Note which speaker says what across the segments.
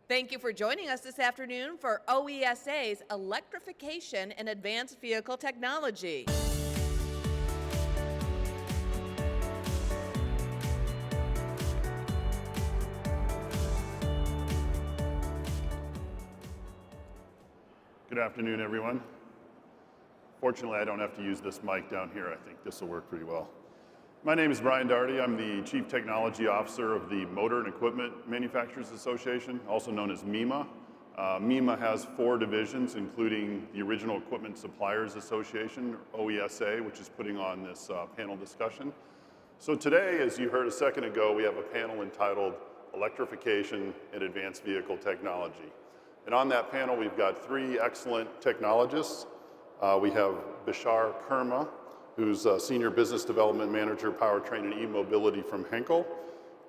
Speaker 1: Thank you for joining us this afternoon for OESA's Electrification and Advanced Vehicle Technology.
Speaker 2: Good afternoon, everyone. Fortunately, I don't have to use this mic down here. I think this will work pretty well. My name is Brian Daugherty. I'm the Chief Technology Officer of the Motor and Equipment Manufacturers Association, also known as MEMA. MEMA has 4 divisions, including the Original Equipment Suppliers Association, OESA, which is putting on this panel discussion. So today, as you heard a second ago, we have a panel entitled Electrification and Advanced Vehicle Technology. And on that panel, we've got 3 excellent technologists. We have Bashar Kerma, who's a Senior Business Development Manager, Powertrain and E-Mobility from Henkel.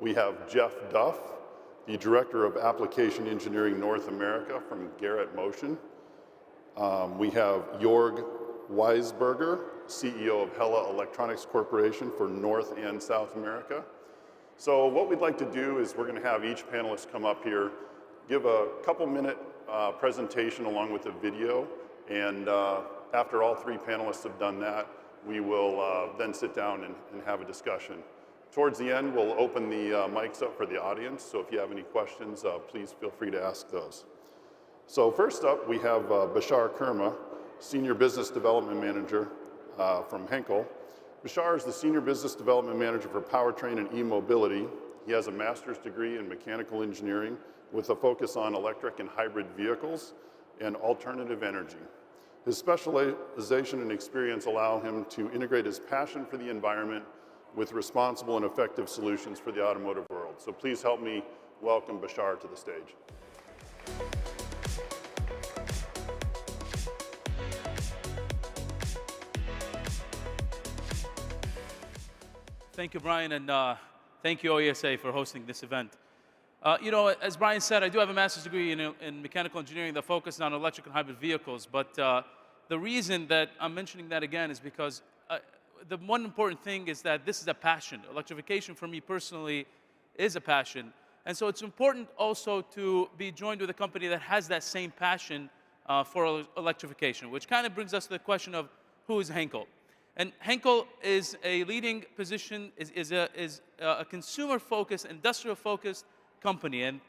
Speaker 2: We have Jeff Duff, the Director of Application Engineering North America from Garrett Motion. We have Jorg Weisberger, CEO of Hella Electronics Corporation for North and South America. So what we'd like to do is we're going to have each panelist come up here, give a couple-minute presentation along with a video, and after all 3 panelists have done that, we will then sit down and have a discussion. Towards the end, we'll open the mics up for the audience, so if you have any questions, please feel free to ask those. So first up, we have Bashar Kerma, Senior Business Development Manager from Henkel. Bashar is the Senior Business Development Manager for Powertrain and E-Mobility. He has a master's degree in mechanical engineering with a focus on electric and hybrid vehicles and alternative energy. His specialization and experience allow him to integrate his passion for the environment with responsible and effective solutions for the automotive world. So please help me welcome Bashar to the stage.
Speaker 3: Thank you, Brian, and thank you, OESA, for hosting this event. You know, as Brian said, I do have a master's degree in mechanical engineering that focuses on electric and hybrid vehicles, but the reason that I'm mentioning that again is because the one important thing is that this is a passion. Electrification, for me personally, is a passion. And so it's important also to be joined with a company that has that same passion for electrification, which kind of brings us to the question of who is Henkel. And Henkel is a leading position, is a consumer-focused, industrial-focused company. And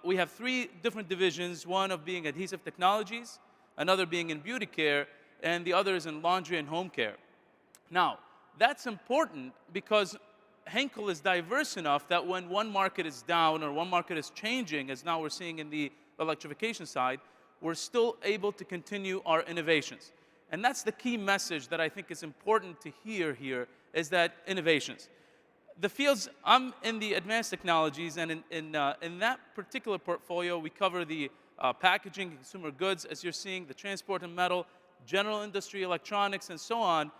Speaker 3: we have 3 different divisions, one of being adhesive technologies, another being in beauty care, and the other is in laundry and home care. Now, that's important because Henkel is diverse enough that when one market is down or one market is changing, as now we're seeing in the electrification side, we're still able to continue our innovations. And that's the key message that I think is important to hear here, is that innovations. The fields, I'm in the advanced technologies, and in that particular portfolio, we cover the packaging, consumer goods, as you're seeing, the transport and metal, general industry, electronics, and so on.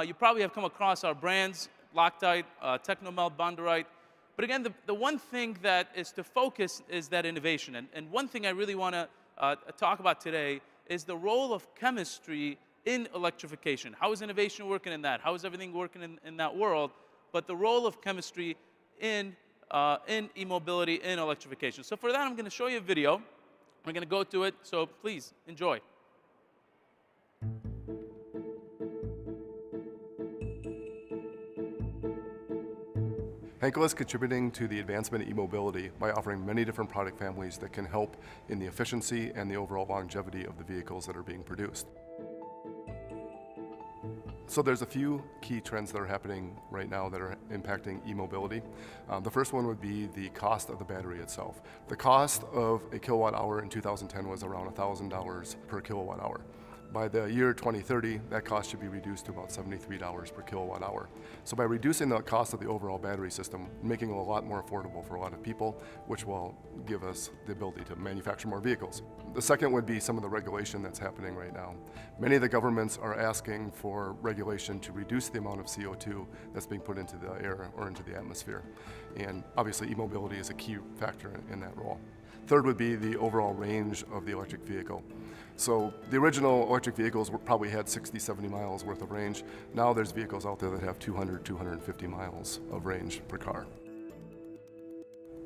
Speaker 3: You probably have come across our brands, Loctite, Technomelt, Bondurite. But again, the one thing that is to focus is that innovation. And one thing I really want to talk about today is the role of chemistry in electrification. How is innovation working in that? How is everything working in that world? But the role of chemistry in e-mobility, in electrification. So for that, I'm going to show you a video. We're going to go to it, so please enjoy.
Speaker 4: Henkel is contributing to the advancement of e-mobility by offering many different product families that can help in the efficiency and the overall longevity of the vehicles that are being produced. So there's a few key trends that are happening right now that are impacting e-mobility. The first one would be the cost of the battery itself. The cost of a kilowatt hour in 2010 was around $1,000 per kilowatt hour. By the year 2030, that cost should be reduced to about $73 per kilowatt hour. So by reducing the cost of the overall battery system, making it a lot more affordable for a lot of people, which will give us the ability to manufacture more vehicles. The second would be some of the regulation that's happening right now. Many of the governments are asking for regulation to reduce the amount of CO2 that's being put into the air or into the atmosphere. And obviously e-mobility is a key factor in that role. Third would be the overall range of the electric vehicle. So the original electric vehicles probably had 60, 70 miles worth of range. Now there's vehicles out there that have 200, 250 miles of range per car.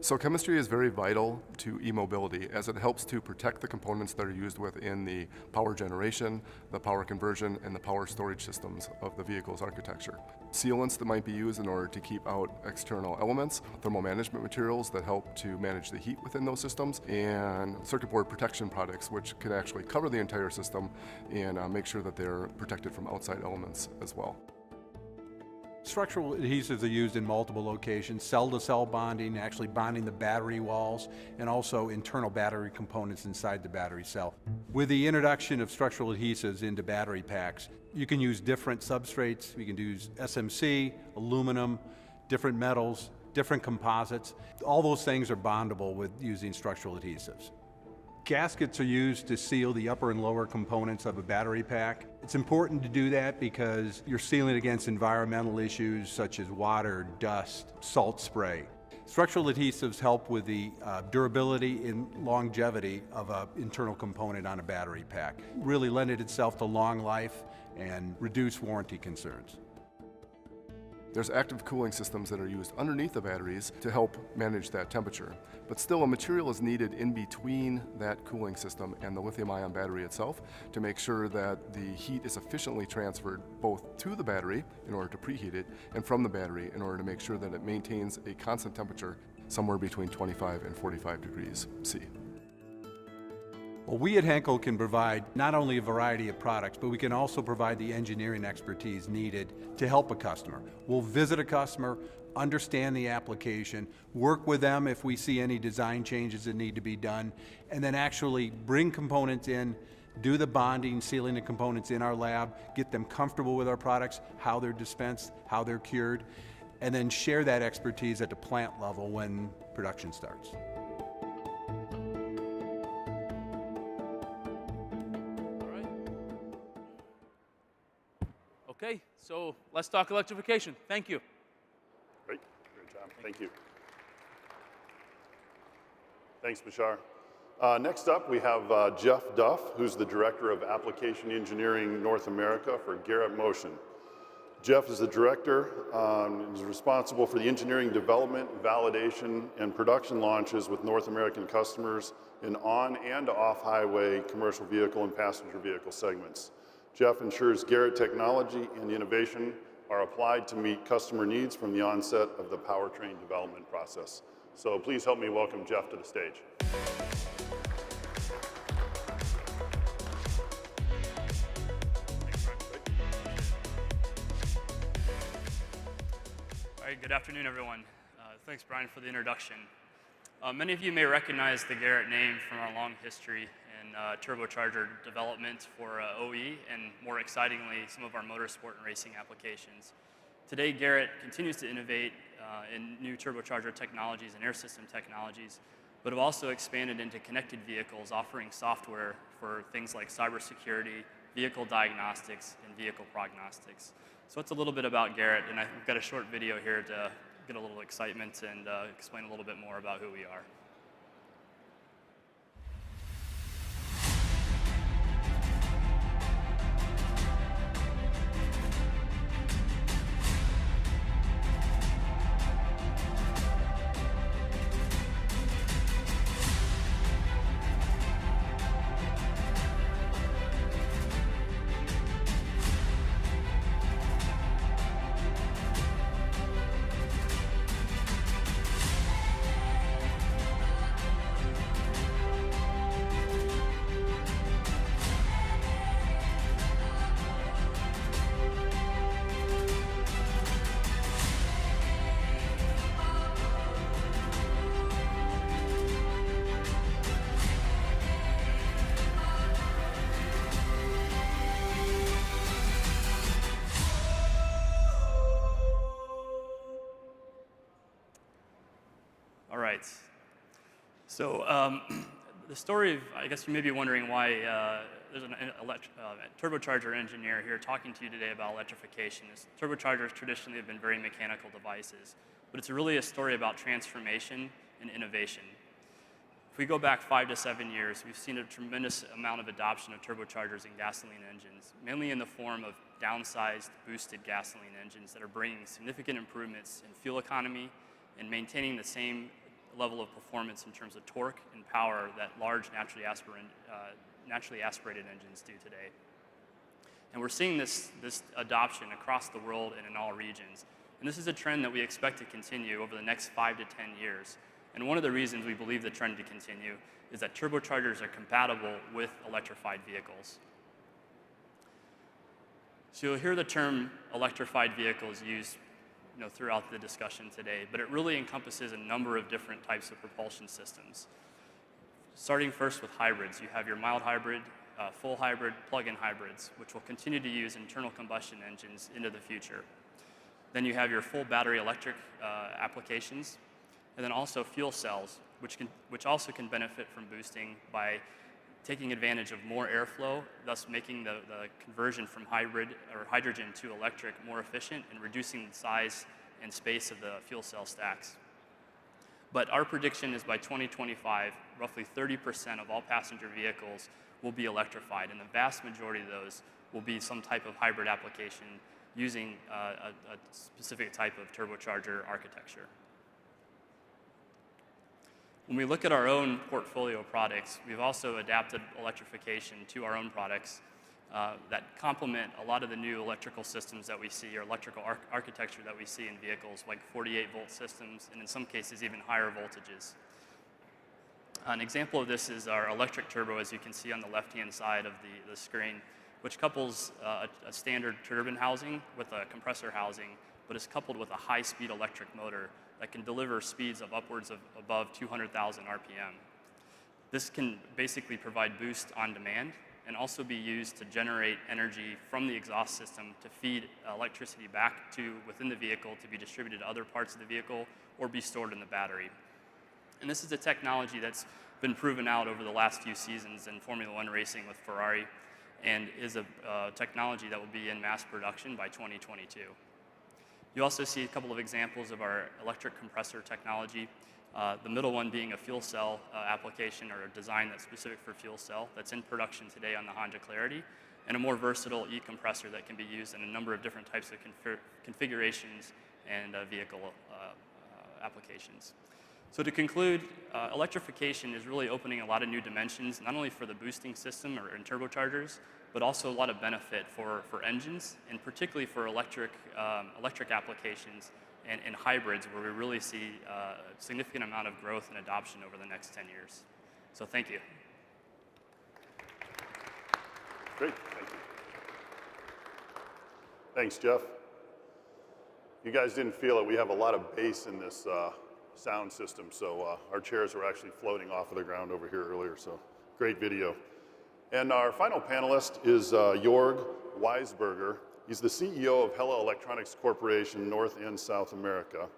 Speaker 4: So chemistry is very vital to e-mobility as it helps to protect the components that are used within the power generation, the power conversion, and the power storage systems of the vehicle's architecture. Sealants that might be used in order to keep out external elements, thermal management materials that help to manage the heat within those systems, and circuit board protection products which can actually cover the entire system and make sure that they're protected from outside elements as well.
Speaker 5: Structural adhesives are used in multiple locations, cell-to-cell bonding, actually bonding the battery walls, and also internal battery components inside the battery cell. With the introduction of structural adhesives into battery packs, you can use different substrates. You can use SMC, aluminum, different metals, different composites. All those things are bondable with using structural adhesives. Gaskets are used to seal the upper and lower components of a battery pack. It's important to do that because you're sealing against environmental issues such as water, dust, salt spray. Structural adhesives help with the durability and longevity of an internal component on a battery pack. Really lend itself to long life and reduce warranty concerns.
Speaker 4: There's active cooling systems that are used underneath the batteries to help manage that temperature. But still, a material is needed in between that cooling system and the lithium-ion battery itself to make sure that the heat is efficiently transferred both to the battery in order to preheat it and from the battery in order to make sure that it maintains a constant temperature somewhere between 25 and 45 degrees C.
Speaker 5: Well, we at Henkel can provide not only a variety of products, but we can also provide the engineering expertise needed to help a customer. We'll visit a customer, understand the application, work with them if we see any design changes that need to be done, and then actually bring components in, do the bonding, sealing the components in our lab, get them comfortable with our products, how they're dispensed, how they're cured, and then share that expertise at the plant level when production starts.
Speaker 3: Okay, so let's talk electrification. Thank you.
Speaker 2: Great job. Thank you. Thanks, Bashar. Next up, we have Jeff Duff, who's the Director of Application Engineering North America for Garrett Motion. Jeff is the Director and is responsible for the engineering development, validation, and production launches with North American customers in on- and off-highway commercial vehicle and passenger vehicle segments. Jeff ensures Garrett technology and innovation are applied to meet customer needs from the onset of the powertrain development process. So please help me welcome Jeff to the stage.
Speaker 6: All right, good afternoon, everyone. Thanks, Brian, for the introduction. Many of you may recognize the Garrett name from our long history in turbocharger development for OE and, more excitingly, some of our motorsport and racing applications. Today, Garrett continues to innovate in new turbocharger technologies and air system technologies, but have also expanded into connected vehicles, offering software for things like cybersecurity, vehicle diagnostics, and vehicle prognostics. So that's a little bit about Garrett, and I've got a short video here to get a little excitement and explain a little bit more about who we are. All right. So the story of, I guess you may be wondering why there's a turbocharger engineer here talking to you today about electrification. Turbochargers traditionally have been very mechanical devices, but it's really a story about transformation and innovation. If we go back 5 to 7 years, we've seen a tremendous amount of adoption of turbochargers in gasoline engines, mainly in the form of downsized, boosted gasoline engines that are bringing significant improvements in fuel economy and maintaining the same level of performance in terms of torque and power that large naturally aspirated engines do today. And we're seeing this adoption across the world and in all regions. And this is a trend that we expect to continue over the next 5 to 10 years. And one of the reasons we believe the trend to continue is that turbochargers are compatible with electrified vehicles. So you'll hear the term electrified vehicles used throughout the discussion today, but it really encompasses a number of different types of propulsion systems. Starting first with hybrids, you have your mild hybrid, full hybrid, plug-in hybrids, which will continue to use internal combustion engines into the future. Then you have your full battery electric applications, and then also fuel cells, which also can benefit from boosting by taking advantage of more airflow, thus making the conversion from hybrid or hydrogen to electric more efficient and reducing the size and space of the fuel cell stacks. But our prediction is by 2025, roughly 30% of all passenger vehicles will be electrified, and the vast majority of those will be some type of hybrid application using a specific type of turbocharger architecture. When we look at our own portfolio of products, we've also adapted electrification to our own products that complement a lot of the new electrical systems that we see, or electrical architecture that we see in vehicles, like 48-volt systems, and in some cases even higher voltages. An example of this is our electric turbo, as you can see on the left-hand side of the screen, which couples a standard turbine housing with a compressor housing, but is coupled with a high-speed electric motor that can deliver speeds of upwards of above 200,000 RPM. This can basically provide boost on demand and also be used to generate energy from the exhaust system to feed electricity back to within the vehicle to be distributed to other parts of the vehicle or be stored in the battery. And this is a technology that's been proven out over the last few seasons in Formula One racing with Ferrari, and is a technology that will be in mass production by 2022. You also see a couple of examples of our electric compressor technology, the middle one being a fuel cell application, or a design that's specific for fuel cell that's in production today on the Honda Clarity, and a more versatile e-compressor that can be used in a number of different types of configurations and vehicle applications. So to conclude, electrification is really opening a lot of new dimensions, not only for the boosting system or in turbochargers, but also a lot of benefit for engines, and particularly for electric applications and hybrids, where we really see a significant amount of growth and adoption over the next 10 years. So thank you.
Speaker 2: Great, thank you. Thanks, Jeff. You guys didn't feel it. We have a lot of bass in this sound system, so our chairs were actually floating off of the ground over here earlier, so great video. And our final panelist is Jorg Weisberger. He's the CEO of Hella Electronics Corporation, North and South America.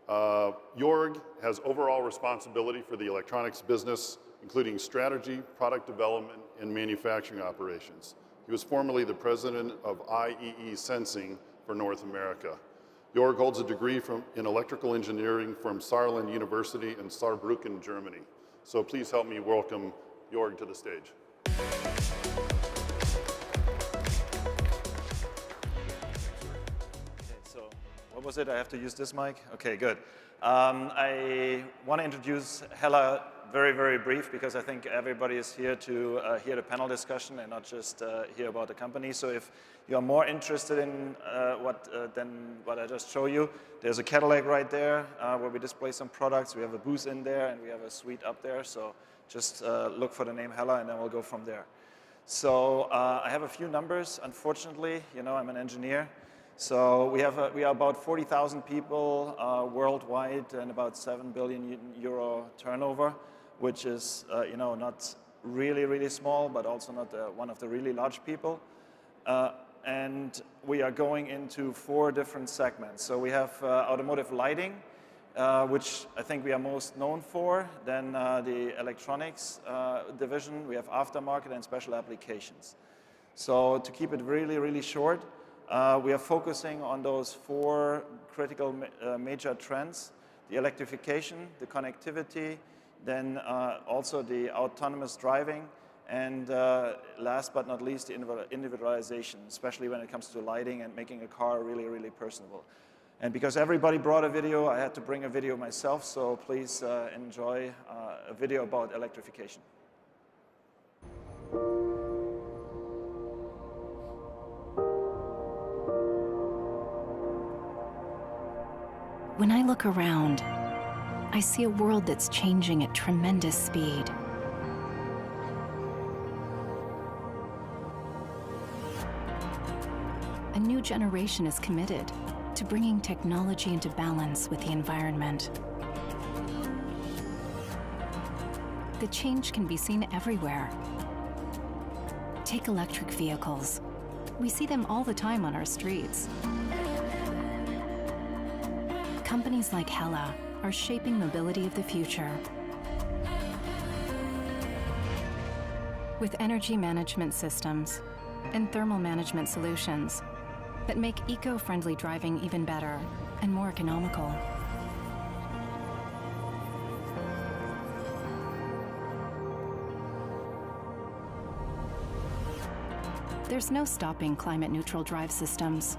Speaker 2: Jorg has overall responsibility for the electronics business, including strategy, product development, and manufacturing operations. He was formerly the president of IEE Sensing for North America. Jorg holds a degree in electrical engineering from Saarland University in Saarbrücken, Germany. So please help me welcome Jorg to the stage.
Speaker 7: Okay, so what was it? I have to use this mic? Okay, good. I want to introduce Hella very, very brief, because I think everybody is here to hear the panel discussion and not just hear about the company. So if you are more interested in than what I just showed you, there's a Cadillac right there where we display some products. We have a booth in there, and we have a suite up there. So just look for the name Hella, and then we'll go from there. So I have a few numbers. Unfortunately, I'm an engineer. So we are about 40,000 people worldwide, and about 7 billion euro turnover, which is not really, really small, but also not one of the really large people. And we are going into 4 different segments. So we have automotive lighting, which I think we are most known for. Then the electronics division, we have aftermarket and special applications. So to keep it really, really short, we are focusing on those 4 critical major trends: the electrification, the connectivity, then also the autonomous driving, and last but not least, the individualization, especially when it comes to lighting and making a car really, really personable. And because everybody brought a video, I had to bring a video myself, so please enjoy a video about electrification.
Speaker 8: When I look around, I see a world that's changing at tremendous speed. A new generation is committed to bringing technology into balance with the environment. The change can be seen everywhere. Take electric vehicles. We see them all the time on our streets. Companies like Hella are shaping mobility of the future. With energy management systems and thermal management solutions that make eco-friendly driving even better and more economical. There's no stopping climate-neutral drive systems.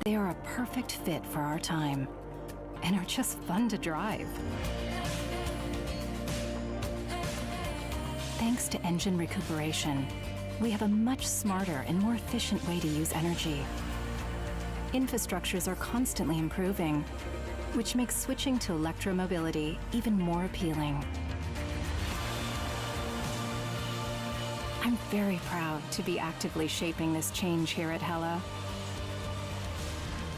Speaker 8: They are a perfect fit for our time and are just fun to drive. Thanks to engine recuperation, we have a much smarter and more efficient way to use energy. Infrastructures are constantly improving, which makes switching to electromobility even more appealing. I'm very proud to be actively shaping this change here at Hella.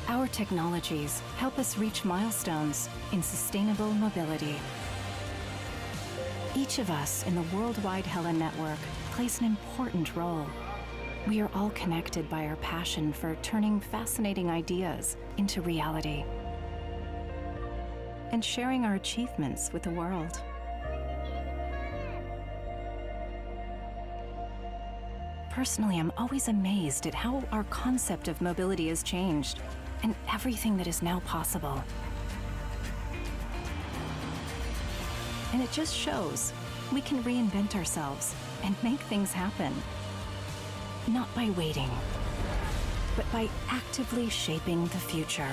Speaker 8: Our technologies help us reach milestones in sustainable mobility. Each of us in the worldwide Hella network plays an important role. We are all connected by our passion for turning fascinating ideas into reality and sharing our achievements with the world. Personally, I'm always amazed at how our concept of mobility has changed and everything that is now possible. And it just shows we can reinvent ourselves and make things happen. Not by waiting, but by actively shaping the future.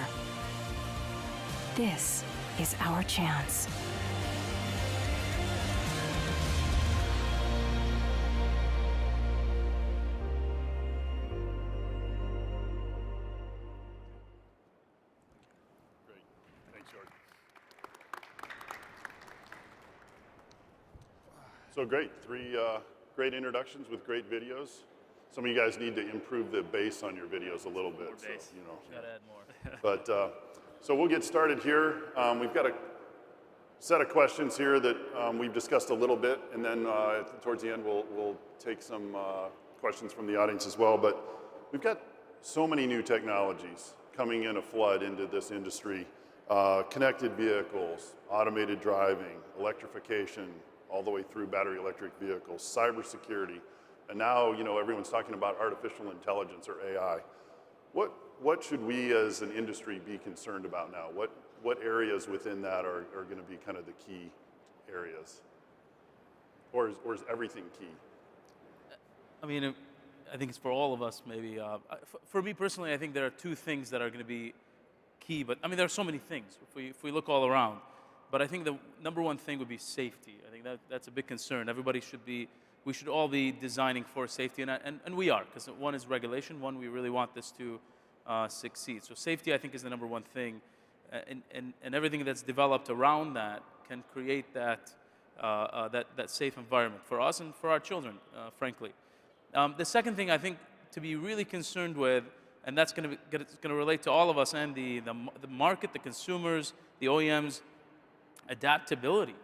Speaker 8: This is our chance.
Speaker 2: Great. Thanks, Jordan. So great. Three great introductions with great videos. Some of you guys need to improve the bass on your videos a little bit.
Speaker 6: More bass.
Speaker 2: So, you know.
Speaker 3: Gotta add more.
Speaker 2: But so we'll get started here. We've got a set of questions here that we've discussed a little bit, and then towards the end we'll take some questions from the audience as well. But we've got so many new technologies coming in a flood into this industry. Connected vehicles, automated driving, electrification, all the way through battery electric vehicles, cybersecurity. And now, you know, everyone's talking about artificial intelligence or AI. What should we as an industry be concerned about now? What areas within that are going to be kind of the key areas? Or is everything key?
Speaker 3: I mean, I think it's for all of us, maybe. For me personally, I think there are two things that are going to be key. But I mean, there are so many things if we look all around. But I think the number one thing would be safety. I think that's a big concern. We should all be designing for safety, and we are, because one is regulation, one we really want this to succeed. So safety, I think, is the number one thing, and everything that's developed around that can create that safe environment for us and for our children, frankly. The second thing I think to be really concerned with, and that's going to relate to all of us and the market, the consumers, the OEMs, adaptability.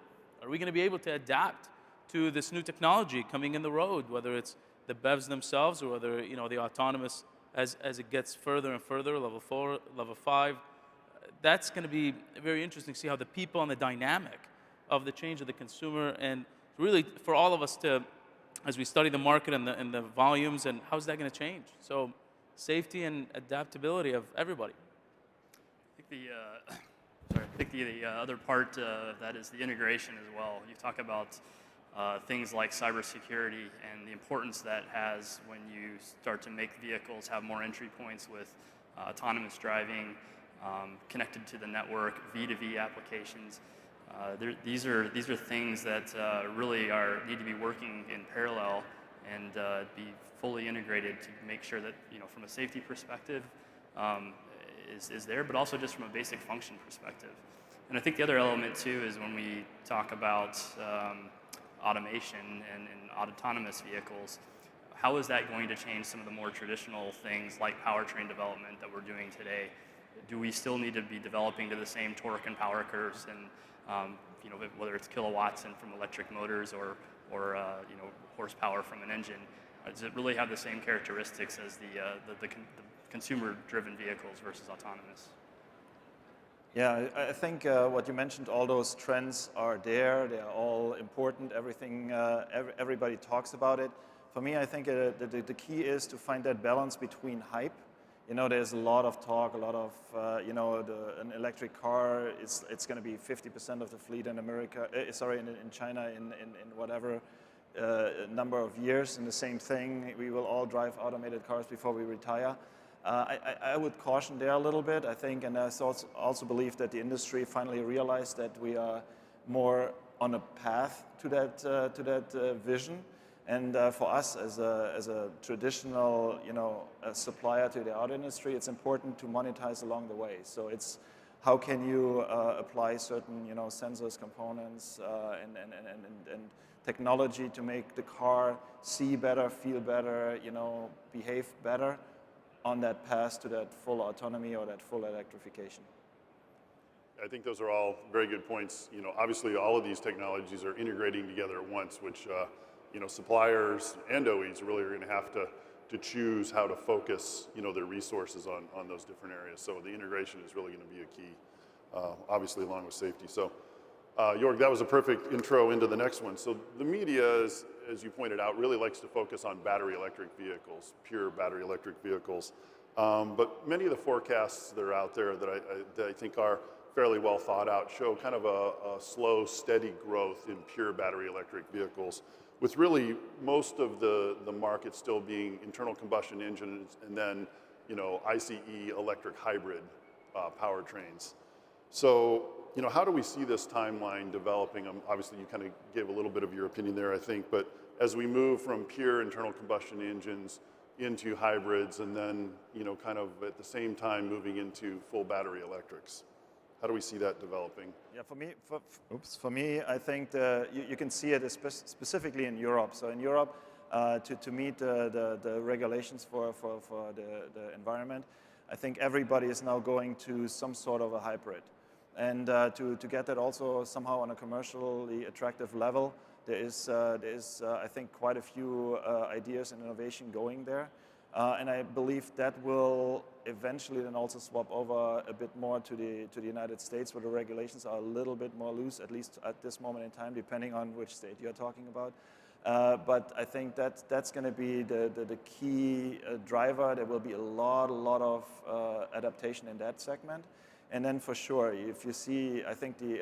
Speaker 3: Are we going to be able to adapt to this new technology coming in the road, whether it's the BEVs themselves or whether, you know, the autonomous as it gets further and further, level 4, level 5. That's going to be very interesting to see how the people and the dynamic of the change of the consumer, and really for all of us to, as we study the market and the volumes, and how's that going to change? So safety and adaptability of everybody.
Speaker 6: I think the other part of that is the integration as well. You talk about things like cybersecurity and the importance that has when you start to make vehicles have more entry points with autonomous driving connected to the network, V2V applications. These are things that really need to be working in parallel and be fully integrated to make sure that, from a safety perspective is there, but also just from a basic function perspective. And I think the other element too is when we talk about automation and autonomous vehicles, how is that going to change some of the more traditional things like powertrain development that we're doing today? Do we still need to be developing to the same torque and power curves, and whether it's kilowatts and from electric motors or horsepower from an engine? Does it really have the same characteristics as the consumer-driven vehicles versus autonomous?
Speaker 7: Yeah, I think what you mentioned, all those trends are there. They are all important. Everything, everybody talks about it. For me, I think the key is to find that balance between hype. There's a lot of talk, a lot of, an electric car, it's going to be 50% of the fleet in America, in China in whatever number of years. And the same thing, we will all drive automated cars before we retire. I would caution there a little bit, I think, and I also believe that the industry finally realized that we are more on a path to that vision. And for us as a traditional, supplier to the auto industry, it's important to monetize along the way. So it's how can you apply certain, sensors, components, and technology to make the car see better, feel better, behave better on that path to that full autonomy or that full electrification.
Speaker 2: I think those are all very good points. Obviously all of these technologies are integrating together at once, which suppliers and OEs really are going to have to choose how to focus, their resources on those different areas. So the integration is really going to be a key, obviously along with safety. So, Jorg, that was a perfect intro into the next one. So the media, as you pointed out, really likes to focus on battery electric vehicles, pure battery electric vehicles. But many of the forecasts that are out there that I think are fairly well thought out show kind of a slow, steady growth in pure battery electric vehicles, with really most of the market still being internal combustion engines and then, ICE electric hybrid powertrains. So, how do we see this timeline developing? Obviously, you kind of gave a little bit of your opinion there, I think, but as we move from pure internal combustion engines into hybrids and then, kind of at the same time moving into full battery electrics, how do we see that developing?
Speaker 7: Yeah, for me, I think you can see it specifically in Europe. So in Europe, to meet the regulations for the environment, I think everybody is now going to some sort of a hybrid. And to get that also somehow on a commercially attractive level, there is I think, quite a few ideas and innovation going there. And I believe that will eventually then also swap over a bit more to the United States, where the regulations are a little bit more loose, at least at this moment in time, depending on which state you're talking about. But I think that's going to be the key driver. There will be a lot of adaptation in that segment. And then for sure, if you see, I think the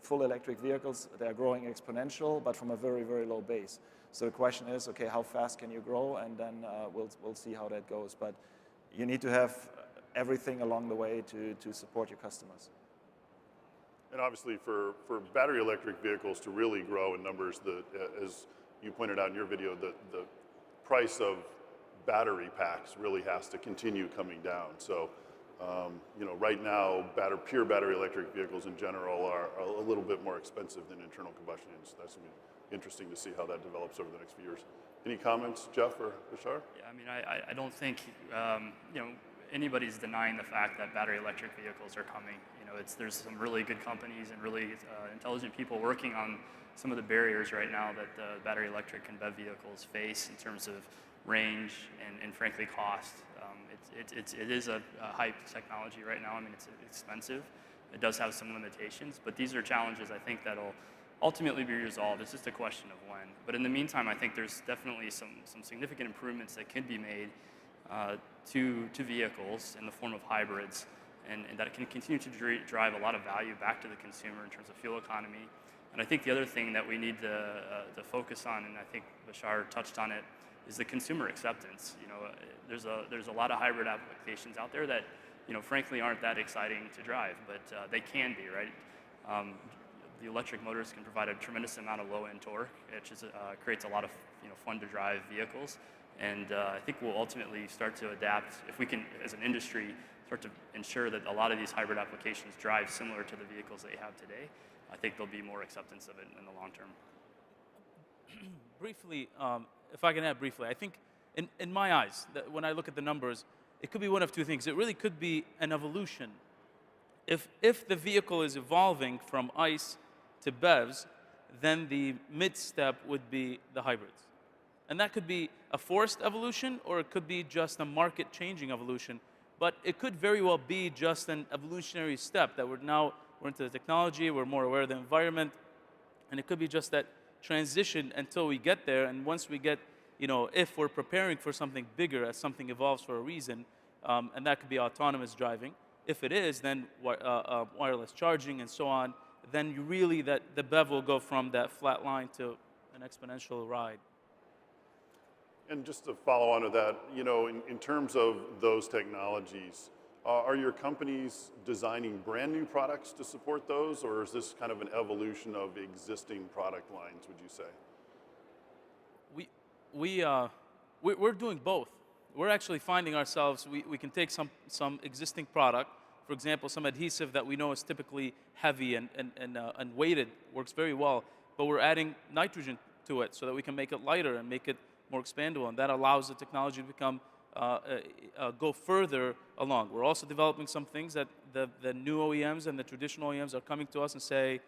Speaker 7: full electric vehicles, they're growing exponential, but from a very, very low base. So the question is, okay, how fast can you grow? And then we'll see how that goes. But you need to have everything along the way to support your customers.
Speaker 2: And obviously for battery electric vehicles to really grow in numbers, as you pointed out in your video, the price of battery packs really has to continue coming down. So, right now, pure battery electric vehicles in general are a little bit more expensive than internal combustion engines. That's going to be interesting to see how that develops over the next few years. Any comments, Jeff or Bashar?
Speaker 6: Yeah, I mean, I don't think anybody's denying the fact that battery electric vehicles are coming. There's some really good companies and really intelligent people working on some of the barriers right now that the battery electric and BEV vehicles face in terms of range and frankly cost. It is a hype technology right now. I mean, it's expensive. It does have some limitations, but these are challenges I think that'll ultimately be resolved. It's just a question of when. But in the meantime, I think there's definitely some significant improvements that can be made to vehicles in the form of hybrids, and that can continue to drive a lot of value back to the consumer in terms of fuel economy. And I think the other thing that we need to focus on, and I think Bashar touched on it, is the consumer acceptance. There's a lot of hybrid applications out there that frankly aren't that exciting to drive, but they can be, right? The electric motors can provide a tremendous amount of low-end torque, which creates a lot of fun to drive vehicles. And I think we'll ultimately start to adapt, if we can, as an industry, start to ensure that a lot of these hybrid applications drive similar to the vehicles they have today. I think there'll be more acceptance of it in the long term.
Speaker 3: Briefly, if I can add briefly, I think in my eyes, that when I look at the numbers, it could be one of two things. It really could be an evolution. If the vehicle is evolving from ICE to BEVs, then the mid-step would be the hybrids. And that could be a forced evolution, or it could be just a market-changing evolution. But it could very well be just an evolutionary step that we're into the technology, we're more aware of the environment, and it could be just that transition until we get there. And once we get, if we're preparing for something bigger as something evolves for a reason, and that could be autonomous driving. If it is, then wireless charging and so on, then the BEV will go from that flat line to an exponential ride.
Speaker 2: And just to follow on to that, in terms of those technologies, are your companies designing brand new products to support those, or is this kind of an evolution of existing product lines, would you say?
Speaker 3: We're doing both. We're actually finding ourselves, we can take some existing product, for example, some adhesive that we know is typically heavy and weighted, works very well, but we're adding nitrogen to it so that we can make it lighter and make it more expandable, and that allows the technology to become go further along. We're also developing some things that the new OEMs and the traditional OEMs are coming to us and say,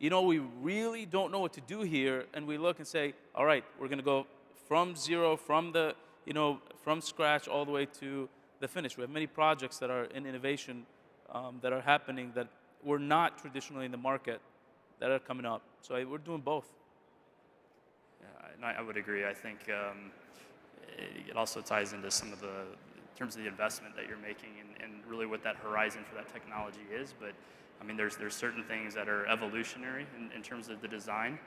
Speaker 3: we really don't know what to do here, and we look and say, all right, we're going to go from zero, from scratch all the way to the finish. We have many projects that are in innovation that are happening that were not traditionally in the market that are coming up. So we're doing both.
Speaker 6: Yeah, I would agree. I think it also ties into some of in terms of the investment that you're making and really what that horizon for that technology is. But I mean, there's certain things that are evolutionary in terms of the design.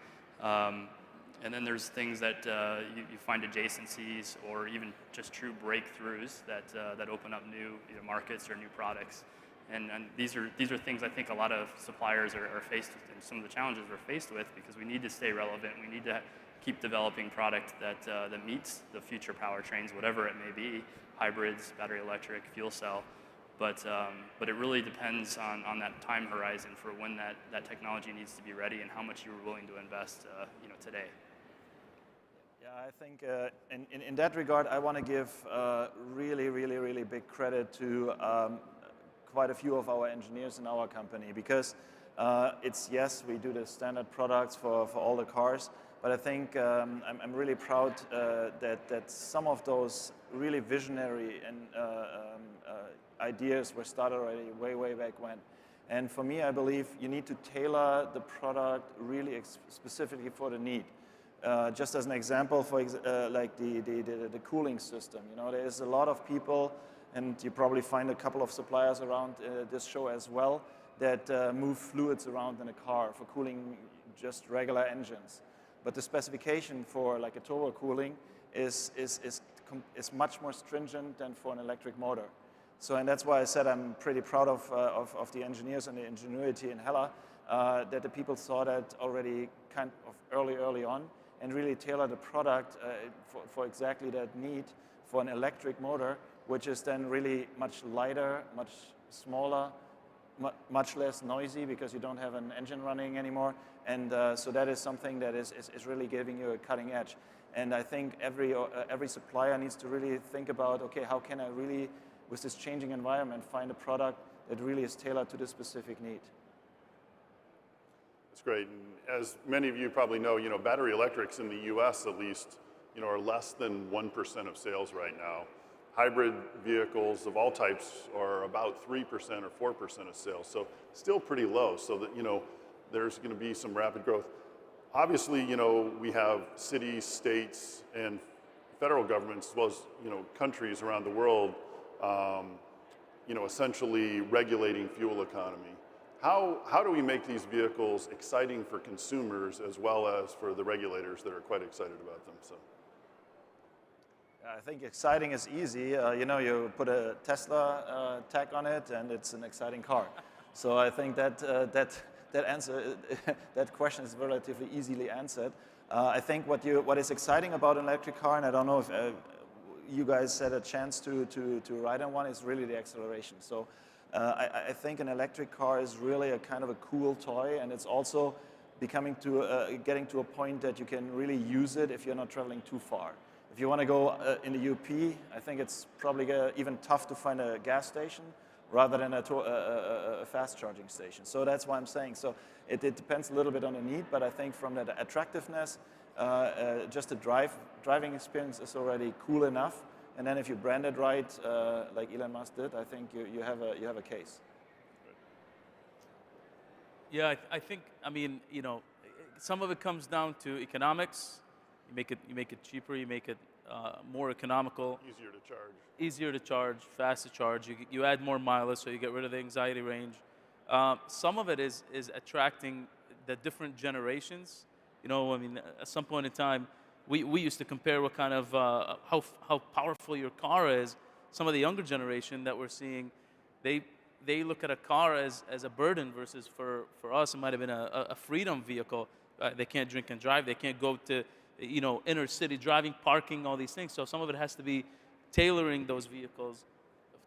Speaker 6: And then there's things that you find adjacencies or even just true breakthroughs that open up new markets or new products. And these are things I think a lot of suppliers are faced with, and some of the challenges we're faced with, because we need to stay relevant. We need to keep developing product that meets the future powertrains, whatever it may be, hybrids, battery electric, fuel cell. But it really depends on that time horizon for when that technology needs to be ready and how much you were willing to invest today.
Speaker 7: Yeah, I think in that regard, I want to give really, really, really big credit to quite a few of our engineers in our company, because yes, we do the standard products for all the cars, but I think I'm really proud that some of those really visionary and ideas were started already way back when. And for me, I believe you need to tailor the product really specifically for the need. Just as an example, like the cooling system, there is a lot of people, and you probably find a couple of suppliers around this show as well, that move fluids around in a car for cooling just regular engines. But the specification for like a turbo cooling is much more stringent than for an electric motor. So, and that's why I said I'm pretty proud of the engineers and the ingenuity in Hella, that the people saw that already kind of early on, and really tailor the product for exactly that need for an electric motor, which is then really much lighter, much smaller, much less noisy because you don't have an engine running anymore. And so that is something that is really giving you a cutting edge. And I think every supplier needs to really think about, okay, how can I really, with this changing environment, find a product that really is tailored to the specific need.
Speaker 2: That's great. And as many of you probably know, battery electrics in the U.S. at least, are less than 1% of sales right now. Hybrid vehicles of all types are about 3% or 4% of sales, so still pretty low. So that there's going to be some rapid growth. Obviously, we have cities, states, and federal governments, as well as countries around the world, essentially regulating fuel economy. How do we make these vehicles exciting for consumers as well as for the regulators that are quite excited about them? So,
Speaker 7: I think exciting is easy. You know, you put a Tesla tag on it, and it's an exciting car. So I think that answer, that question is relatively easily answered. I think what is exciting about an electric car, and I don't know if you guys had a chance to ride on one, is really the acceleration. So I think an electric car is really a kind of a cool toy, and it's also getting to a point that you can really use it if you're not traveling too far. If you want to go in the UP, I think it's probably even tough to find a gas station rather than a fast charging station. So that's why I'm saying. So it depends a little bit on the need, but I think from that attractiveness, just the driving experience is already cool enough. And then if you brand it right, like Elon Musk did, I think you have a case.
Speaker 3: Yeah, I think, I mean, you know, some of it comes down to economics. You make it cheaper, you make it more economical. Easier to charge, fast to charge. You add more mileage, so you get rid of the anxiety range. Some of it is attracting the different generations. You know, I mean, at some point in time, we used to compare what kind of, how powerful your car is. Some of the younger generation that we're seeing, they look at a car as a burden versus for us, it might have been a freedom vehicle. They can't drink and drive. They can't go to, you know, inner city driving, parking, all these things. So some of it has to be tailoring those vehicles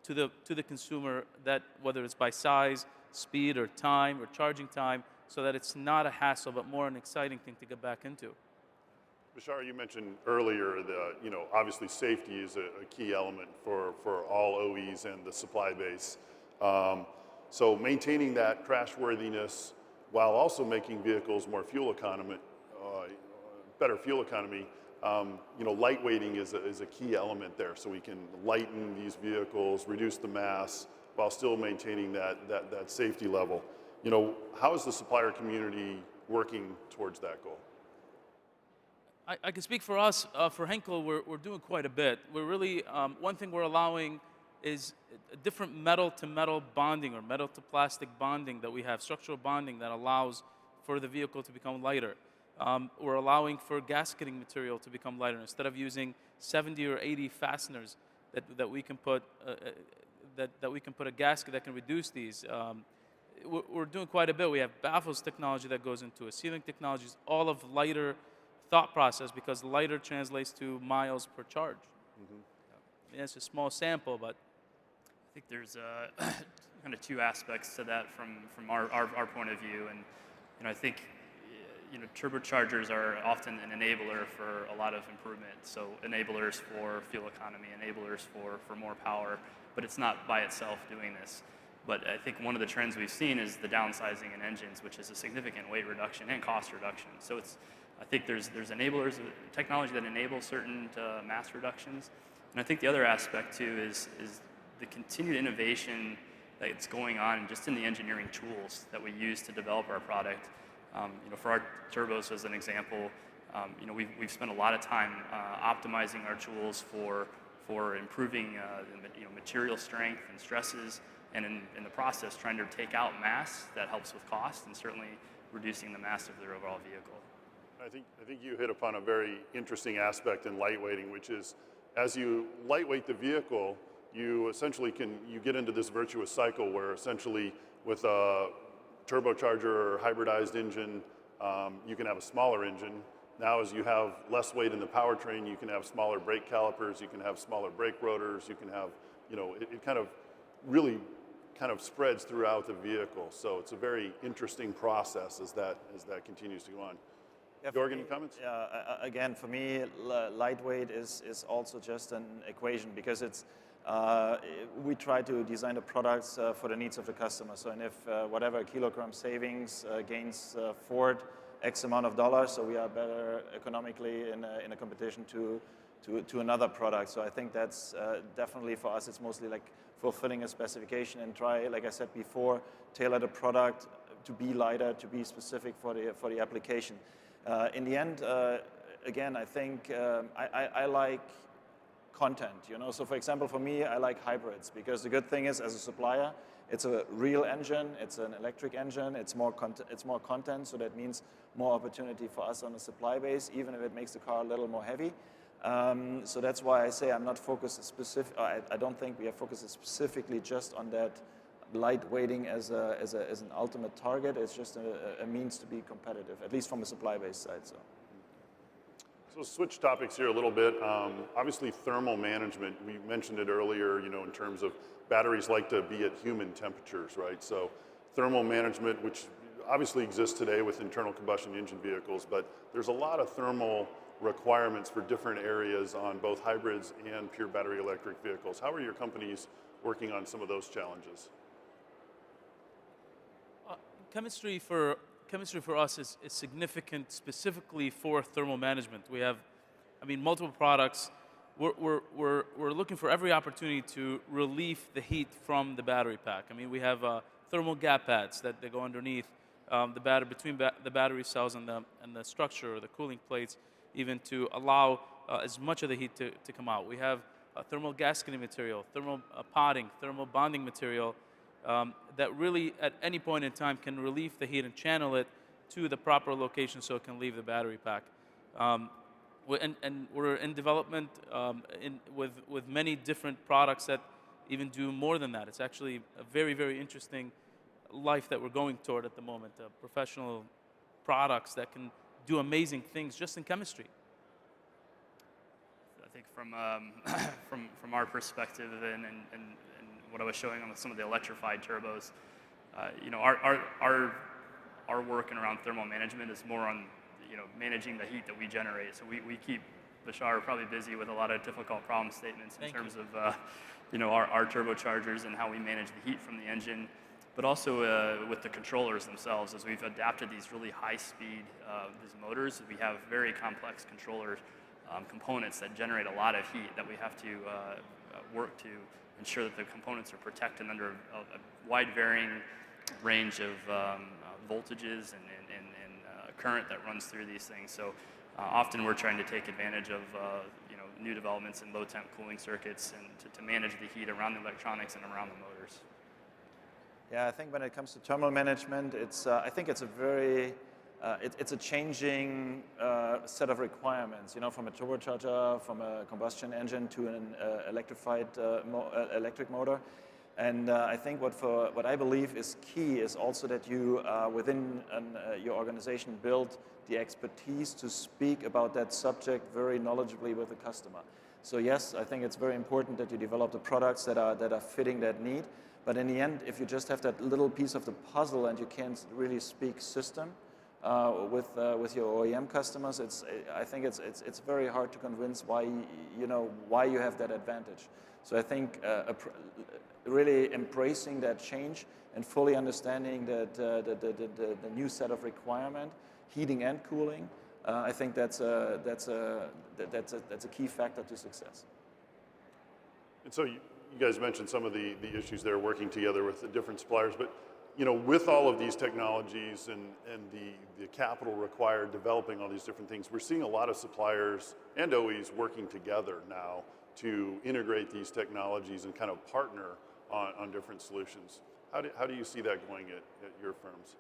Speaker 3: to the consumer, that whether it's by size, speed, or time, or charging time, so that it's not a hassle, but more an exciting thing to get back into.
Speaker 2: Bashar, you mentioned earlier you know, obviously safety is a key element for all OEs and the supply base. So maintaining that crashworthiness while also making vehicles more fuel economic, better fuel economy, you know, lightweighting is a key element there. So we can lighten these vehicles, reduce the mass, while still maintaining that safety level. You know, how is the supplier community working towards that goal?
Speaker 3: I can speak for us. For Henkel, we're doing quite a bit. We're really, one thing we're allowing is a different metal-to-metal bonding or metal-to-plastic bonding that we have, structural bonding that allows for the vehicle to become lighter. We're allowing for gasketing material to become lighter. Instead of using 70 or 80 fasteners that we can put that we can put a gasket that can reduce these. We're doing quite a bit. We have baffles technology that goes into it, sealing technologies, all of lighter thought process, because lighter translates to miles per charge. Mm-hmm. Yeah, it's a small sample, but
Speaker 6: I think there's kind of two aspects to that from our point of view, and you know, I think, you know, turbochargers are often an enabler for a lot of improvement. So enablers for fuel economy, enablers for more power, but it's not by itself doing this. But I think one of the trends we've seen is the downsizing in engines, which is a significant weight reduction and cost reduction. So I think there's enablers, technology that enables certain mass reductions. And I think the other aspect too is the continued innovation that's going on just in the engineering tools that we use to develop our product. You know, for our turbos as an example, you know, we've spent a lot of time optimizing our tools for improving you know, material strength and stresses, and in the process trying to take out mass that helps with cost, and certainly reducing the mass of their overall vehicle.
Speaker 2: I think you hit upon a very interesting aspect in lightweighting, which is as you lightweight the vehicle, you essentially you get into this virtuous cycle where essentially with a turbocharger or hybridized engine, you can have a smaller engine. Now as you have less weight in the powertrain, you can have smaller brake calipers, you can have smaller brake rotors, you can have, you know, it kind of really kind of spreads throughout the vehicle. So it's a very interesting process as that continues to go on.
Speaker 7: Yeah,
Speaker 2: Jorgen, any comments?
Speaker 7: Yeah, again, for me, lightweight is also just an equation, because it's we try to design the products for the needs of the customer. So, and if whatever kilogram savings gains Ford X amount of dollars, so we are better economically in a competition to another product. So I think that's definitely for us. It's mostly like fulfilling a specification and try, like I said before, tailor the product to be lighter, to be specific for the application. In the end, again, I think I like content, you know. So for example, for me, I like hybrids, because the good thing is, as a supplier, it's a real engine, it's an electric engine, it's more content, so that means more opportunity for us on the supply base, even if it makes the car a little more heavy. So that's why I say I'm not focused specific. I don't think we are focused specifically just on that light weighting as an ultimate target. It's just a means to be competitive, at least from a supply-based side.
Speaker 2: So switch topics here a little bit. Obviously, thermal management. We mentioned it earlier. In terms of batteries like to be at human temperatures, right? So thermal management, which obviously exists today with internal combustion engine vehicles, but there's a lot of thermal requirements for different areas on both hybrids and pure battery electric vehicles. How are your companies working on some of those challenges?
Speaker 3: Chemistry for us is significant specifically for thermal management. We have, multiple products. We're looking for every opportunity to relieve the heat from the battery pack. We have thermal gap pads that go underneath between the battery cells and the structure or the cooling plates, even to allow as much of the heat to come out. We have thermal gasketing material, thermal potting, thermal bonding material, that really at any point in time can relieve the heat and channel it to the proper location so it can leave the battery pack. We're in development with many different products that even do more than that. It's actually a very, very interesting life that we're going toward at the moment, professional products that can do amazing things just in chemistry.
Speaker 6: I think from our perspective and what I was showing on some of the electrified turbos, our work around thermal management is more on managing the heat that we generate. So we keep Bashar probably busy with a lot of difficult problem statements in terms of our turbochargers and how we manage the heat from the engine, but also with the controllers themselves. As we've adapted these really high speed these motors, we have very complex controller components that generate a lot of heat that we have to work to ensure that the components are protected under a wide varying range of voltages and current that runs through these things. So often we're trying to take advantage of new developments in low temp cooling circuits and to manage the heat around the electronics and around the motors.
Speaker 7: Yeah, I think when it comes to thermal management, I think it's a very it's a changing set of requirements. From a turbocharger, from a combustion engine to an electrified electric motor. And I think what I believe is key is also that you, within your organization, build the expertise to speak about that subject very knowledgeably with the customer. So yes, I think it's very important that you develop the products that are fitting that need. But in the end, if you just have that little piece of the puzzle and you can't really speak system with your OEM customers, I think it's very hard to convince why you have that advantage. So I think really embracing that change and fully understanding that the new set of requirement, heating and cooling, I think that's a key factor to success.
Speaker 2: And so you guys mentioned some of the issues there working together with the different suppliers, but with all of these technologies and the capital required developing all these different things, we're seeing a lot of suppliers and OEs working together now to integrate these technologies and kind of partner on different solutions. How do you see that going at your firms?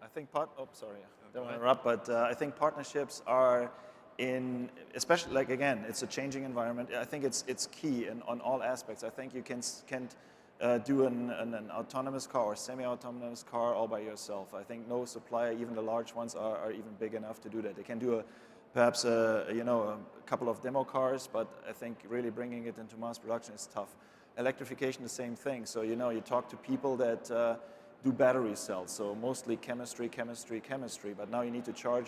Speaker 7: I think I don't want to interrupt, but I think partnerships are especially again, it's a changing environment. I think it's key on all aspects. I think you can't do an autonomous car or semi-autonomous car all by yourself. I think no supplier, even the large ones, are even big enough to do that. They can do perhaps a couple of demo cars, but I think really bringing it into mass production is tough. Electrification, the same thing. So you talk to people that do battery cells, so mostly chemistry, but now you need to charge,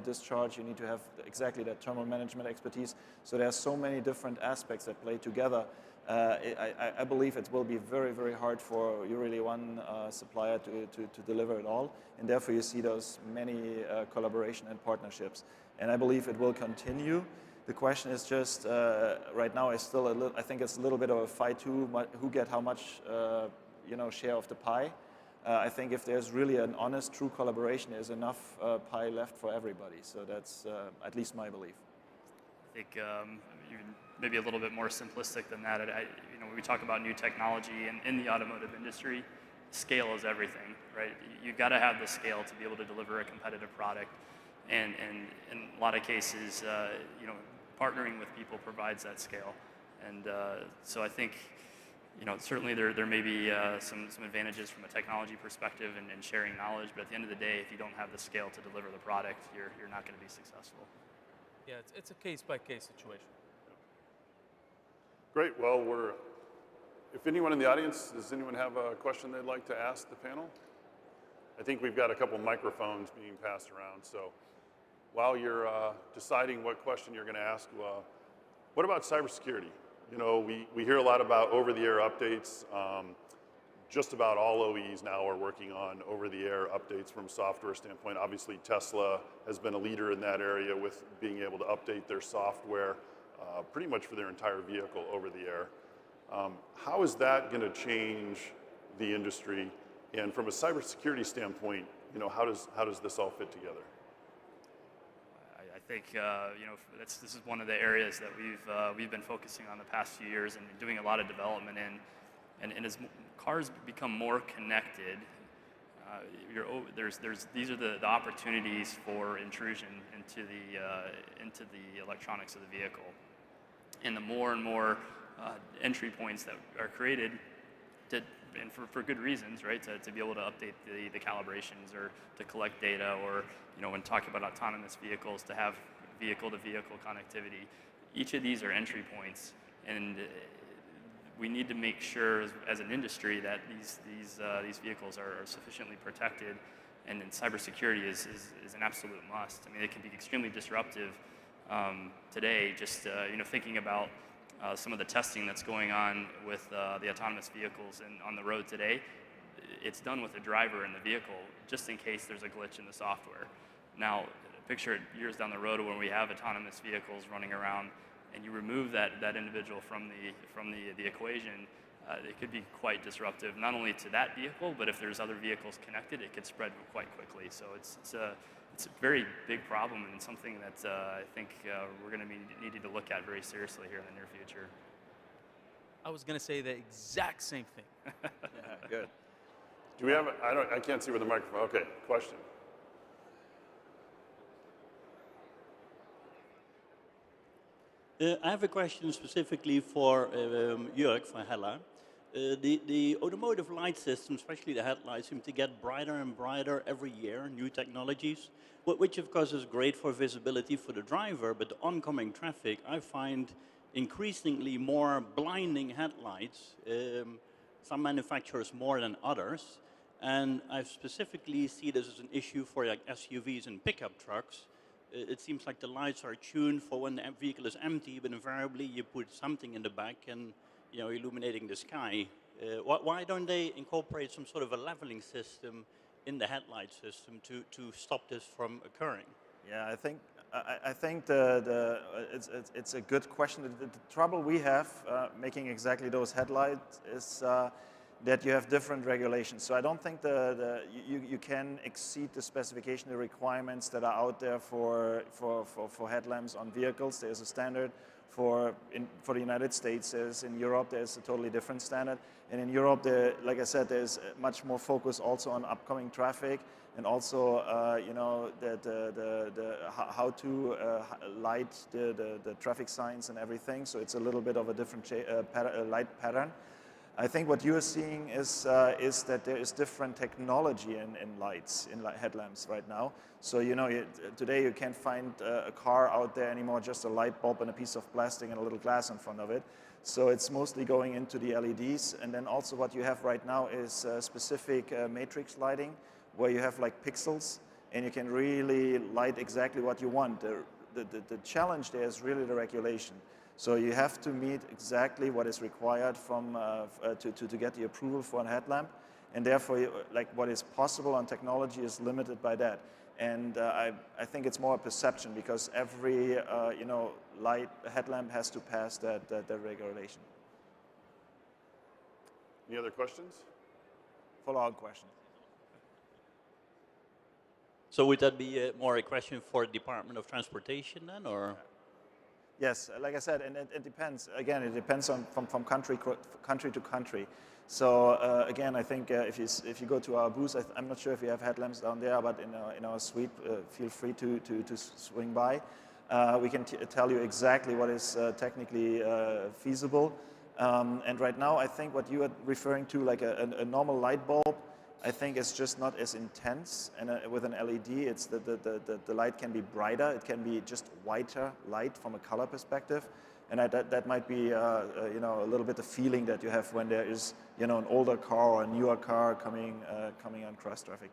Speaker 7: discharge, you need to have exactly that thermal management expertise. So there are so many different aspects that play together. I believe it will be very, very hard for really one supplier to deliver it all, and therefore you see those many collaboration and partnerships. And I believe it will continue. The question is just right now is still I think it's a little bit of a fight who get how much share of the pie. I think if there's really an honest, true collaboration, there's enough pie left for everybody. So that's at least my belief.
Speaker 6: I think even maybe a little bit more simplistic than that. When we talk about new technology in the automotive industry, scale is everything, right? You've got to have the scale to be able to deliver a competitive product. And in a lot of cases, partnering with people provides that scale. And so I think, certainly there may be some advantages from a technology perspective and sharing knowledge, but at the end of the day, if you don't have the scale to deliver the product, you're not going to be successful.
Speaker 3: Yeah, it's a case-by-case situation.
Speaker 2: Great. Well, if anyone in the audience, does anyone have a question they'd like to ask the panel? I think we've got a couple microphones being passed around. So while you're deciding what question you're going to ask, what about cybersecurity? We hear a lot about over-the-air updates. Just about all OEs now are working on over-the-air updates from a software standpoint. Obviously, Tesla has been a leader in that area with being able to update their software pretty much for their entire vehicle over the air. How is that going to change the industry? And from a cybersecurity standpoint, how does this all fit together?
Speaker 6: I think this is one of the areas that we've been focusing on the past few years and doing a lot of development in. And as cars become more connected, these are the opportunities for intrusion into the electronics of the vehicle. And the more and more entry points that are created, and for good reasons, right? To be able to update the calibrations or to collect data, or when talking about autonomous vehicles, to have vehicle-to-vehicle connectivity. Each of these are entry points, and we need to make sure as an industry that these vehicles are sufficiently protected, and then cybersecurity is an absolute must. I mean, it can be extremely disruptive today. Just thinking about some of the testing that's going on with the autonomous vehicles and on the road today, it's done with a driver in the vehicle just in case there's a glitch in the software. Now, picture it years down the road when we have autonomous vehicles running around, and you remove that individual from the equation, it could be quite disruptive, not only to that vehicle, but if there's other vehicles connected, it could spread quite quickly. So it's a very big problem, and something that I think we're going to be needing to look at very seriously here in the near future.
Speaker 3: I was going to say the exact same thing.
Speaker 7: Yeah, good.
Speaker 2: Do we have? I can't see where the microphone. Okay, question.
Speaker 9: I have a question specifically for Jörg from Hella. The automotive light system, especially the headlights, seem to get brighter and brighter every year, new technologies, which of course is great for visibility for the driver, but the oncoming traffic, I find increasingly more blinding headlights, some manufacturers more than others, and I specifically see this as an issue for like SUVs and pickup trucks. It seems like the lights are tuned for when the vehicle is empty, but invariably you put something in the back and illuminating the sky. Why don't they incorporate some sort of a leveling system in the headlight system to stop this from occurring?
Speaker 7: Yeah, I think it's a good question. The trouble we have making exactly those headlights is that you have different regulations. So I don't think you can exceed the specification, the requirements that are out there for headlamps on vehicles. There's a standard for the United States. In Europe, there's a totally different standard. And in Europe, like I said, there's much more focus also on upcoming traffic, and also how to light the traffic signs and everything. So it's a little bit of a different light pattern. I think what you're seeing is that there is different technology in lights, in headlamps right now. So today you can't find a car out there anymore, just a light bulb and a piece of plastic and a little glass in front of it. So it's mostly going into the LEDs. And then also what you have right now is specific matrix lighting, where you have like pixels, and you can really light exactly what you want. The challenge there is really the regulation. So you have to meet exactly what is required to get the approval for a headlamp, and therefore, what is possible on technology is limited by that. And I think it's more a perception, because every light headlamp has to pass that regulation.
Speaker 2: Any other questions?
Speaker 7: Follow-up question.
Speaker 9: So would that be more a question for the Department of Transportation then, or?
Speaker 7: Yes, like I said, and it depends. Again, it depends from country to country. So again, I think if you go to our booth, I'm not sure if we have headlamps down there, but in our suite, feel free to swing by. We can tell you exactly what is technically feasible. And right now, I think what you are referring to, like a normal light bulb, I think it's just not as intense. And with an LED, it's the light can be brighter. It can be just whiter light from a color perspective. And that might be you know, a little bit the feeling that you have when there is, you know, an older car or a newer car coming on cross traffic.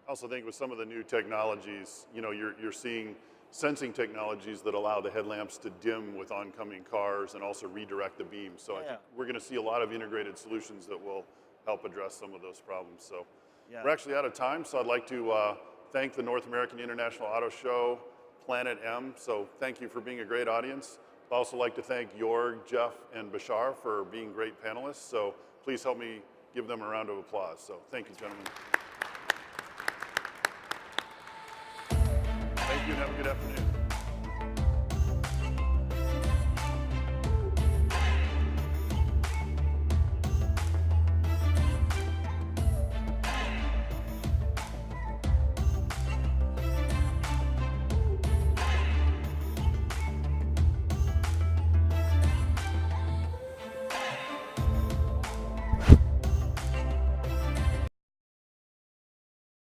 Speaker 2: I also think with some of the new technologies, you know, you're seeing sensing technologies that allow the headlamps to dim with oncoming cars and also redirect the beam. So I think we're going to see a lot of integrated solutions that will help address some of those problems. So we're actually out of time, so I'd like to thank the North American International Auto Show, Planet M. So thank you for being a great audience. I'd also like to thank Jorg, Jeff, and Bashar for being great panelists. So please help me give them a round of applause. So thank you, gentlemen. Thank you, and have a good afternoon.